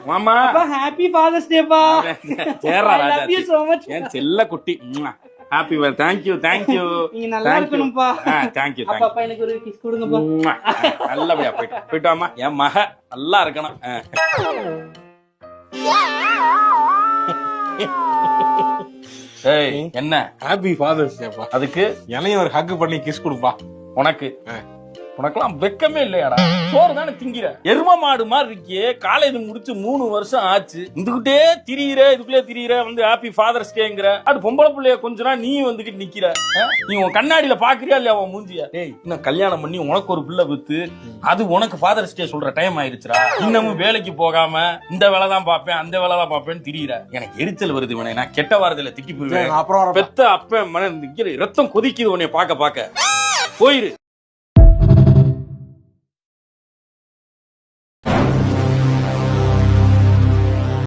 மாமா happy father's டேப்பா. சேரா I Raja love you so much. என் செல்ல குட்டி ஹாப்பி தேங்க்யூ தேங்க்யூ நீங்க நல்லா இருக்கணும்ப்பா. தேங்க்யூ அப்பா அப்பா எனக்கு ஒரு கிஸ் கொடுங்கப்பா. நல்லபடியா போயிட்டு வாமா. என் மக நல்லா இருக்கணும். ஏய் என்ன ஹாப்பி ஃபாதர்ஸ் டேப்பா. அதுக்கு என்னையும் ஒரு ஹக் பண்ணி கிஸ் கொடுப்பா. உனக்கு உனக்கெல்லாம் வெக்கமே இல்லையாடா? சோறு தானே திங்கிற? எரும மாடு மாதிரி இருக்கியே. காலேஜ் முடிச்சு 3 வருஷம் ஆச்சு. இதுகிட்டே இதுக்குள்ளே திரியிற வந்து ஹாப்பி ஃபாதர்ஸ் டேங்கிற. அது பொம்பளை பிள்ளைய கொஞ்ச நாள் நீ வந்துகிட்டு நிக்கிற. நீ உன் கண்ணாடியில பாக்குறியா இல்லையா உன் மூஞ்சிய? டேய் இன்னும் கல்யாணம் பண்ணி உனக்கு ஒரு பிள்ளை வித்து அது உனக்கு ஃபாதர்ஸ் டே சொல்ற டைம் ஆயிருச்சுடா. இன்னமும் வேலைக்கு போகாம இந்த வேலை தான் பாப்பேன் அந்த வேலை தான் பாப்பேன்னு திரியிற. எனக்கு எரிச்சல் வருது. இவனை நான் கெட்ட வாரத்துல திட்டி போயிருவேன். அப்புறம் பெத்த அப்ப மன ரத்தம் கொதிக்குது உன்னை பாக்க போயிரு.